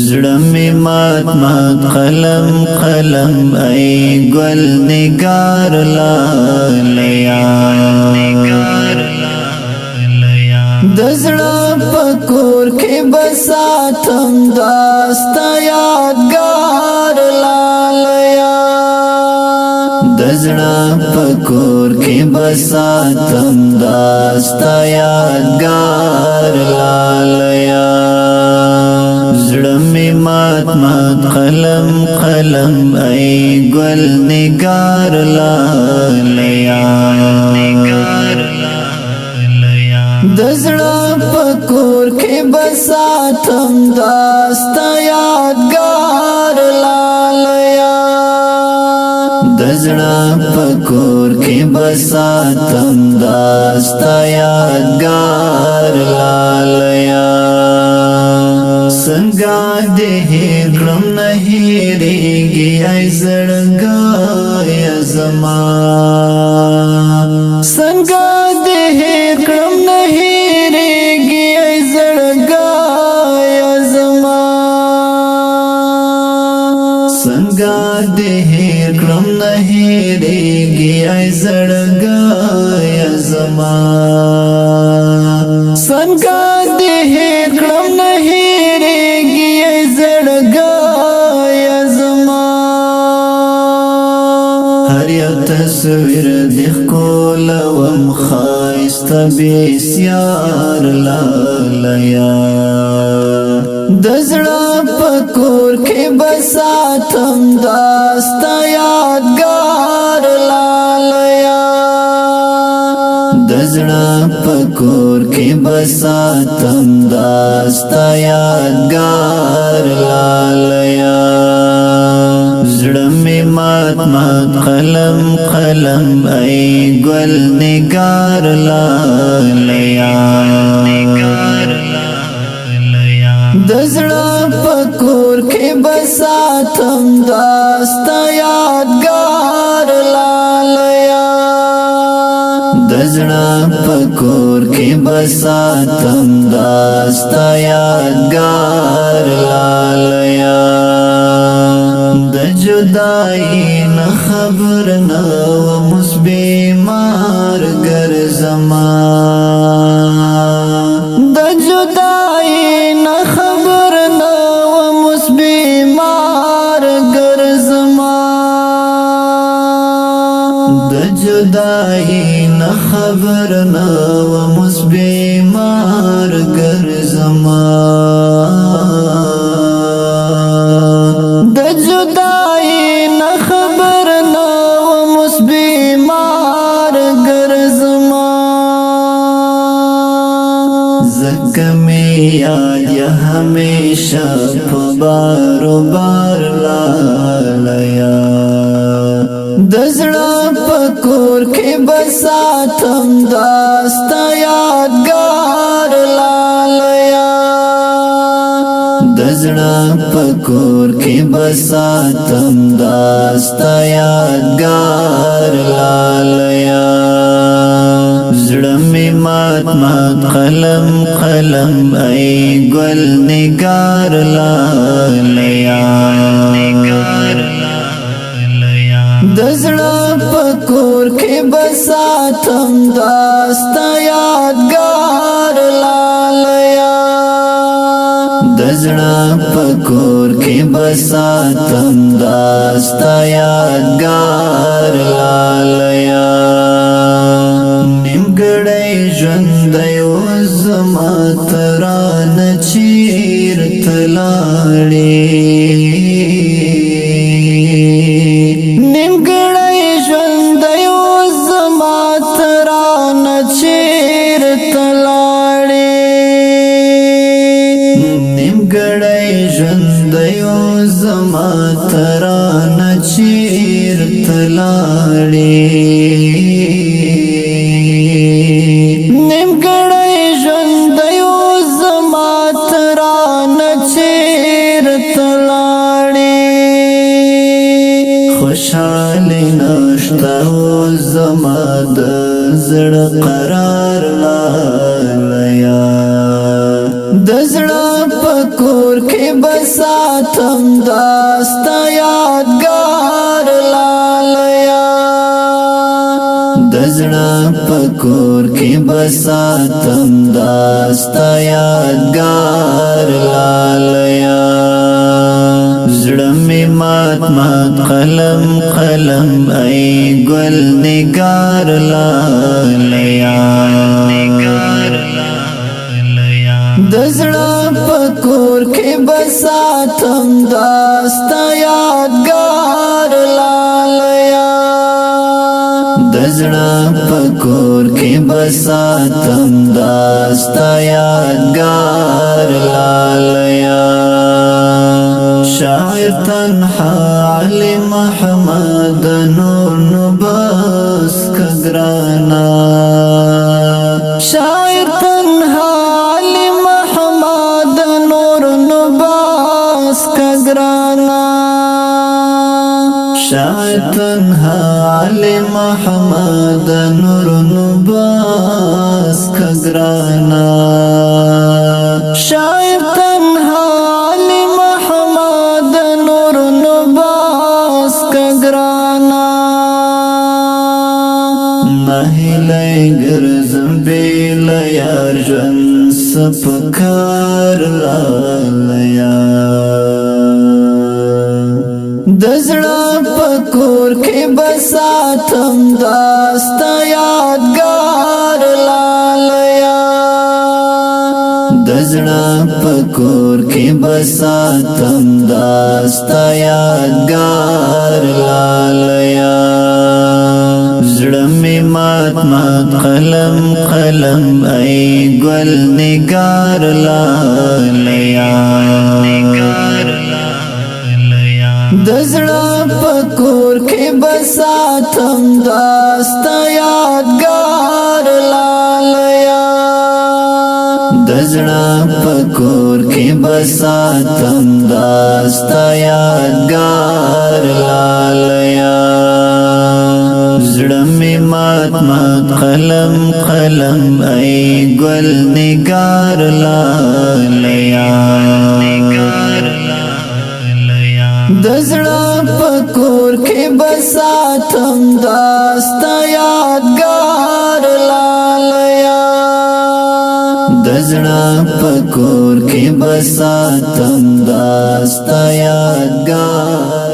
زړه می مات مات قلم قلم ای ګل نگار لالیا د زړه پکور کې بساتم داستا یادګار لالیا د زړه پکور کې بساتم داستا یادګار لالیا زړه می مات مات قلم قلم ای ګل نگار لالیا د زړه پکور کې بساتم داستا یادګار لالیا د زړه پکور کې بساتم داستا یادګار لالیا څنګه دې کړم نه هېرېږي ای زړګیه زما څنګه دې کړم نه هېرېږي ای زړګیه زما څنګه دې کړم نه هېرېږي ای زړګیه زما څنګه دې کړم نه هېرېږي ای زړګیه زما هر یو تصویر دې ښکلوم ښایسته بسیار لالیا د زړه پکور کې بساتم داستا یادګار لالیا د زړه پکور کې بساتم داستا یادګار لالیا زړه می مات مات قلم قلم ای ګل نگار لالیا د زړه پکور کې بساتم داستا یادګار لالیا د زړه پکور کې بساتم داستا یادګار لالیا د جدائی نه خبر نه ومس بیمار ګرځما د جدائی نه خبر نه ومس بیمار ګرځما د جدائی نه خبر نه ومس بیمار ګرځما د جدائی نه خبر نه ومس بیمار ګرځما زکه می یاد یا همیشه په بارو بار لالیا د زړه پکور کې بساتم داستا یادګار لالیا د زړه پکور کې بساتم داستا یادګار لالیا زړه می مات مات قلم قلم ای ګل نگار لالیا د زړه پکور کې بساتم داستا یادګار لالیا د زړه پکور کې بساتم داستا یادګار لالیا نیمګړی ژوند یو زما ترانه چیرته لاړې نیمګړی ژوند یو زما ترانه چیرته لاړې نیمګړی ژوند یو زما ترانه چیرته لاړې نیمګړی ژوند یو زما ترانه چیرته لاړې خوشحالي نشته زما د زړه قرار لالیا د زړه پکور کې بساتم داستا یادګار لالیا دزړه پکور کې بساتم داستا یادګار لالیا زړه می مات مات قلم قلم ای ګل نگار لالیا دزړه پکور کې بساتم داستا یادګار لالیا دزړه پکور کې بساتم داستا یادګار لالیا شاعر تنها علی محمد نور نباس کگرانا شاعر تنها علی محمد نور نباس کگرانا شاعر تنها علی محمد نور نباس کگرانا شاعر تنها علی محمد نور نباس کگرانا نهیلی گرزم بیل یار جن سپکار لالیا دزړه پکور کې بساتم داستا یادګار لالیا دزړه پکور کې بساتم داستا یادګار لالیا زړه می مات مات قلم قلم ای ګل نگار لالیا دزړه پکور کې بساتم داستا یادګار لالیا دزړه پکور کې بساتم داستا یادګار لالیا زړه می مات مات قلم قلم ای ګل نگار لالیا دزړه پکور کې بساتم داستا یادګار لالیا دزړه پکور کې بساتم داستا یادګار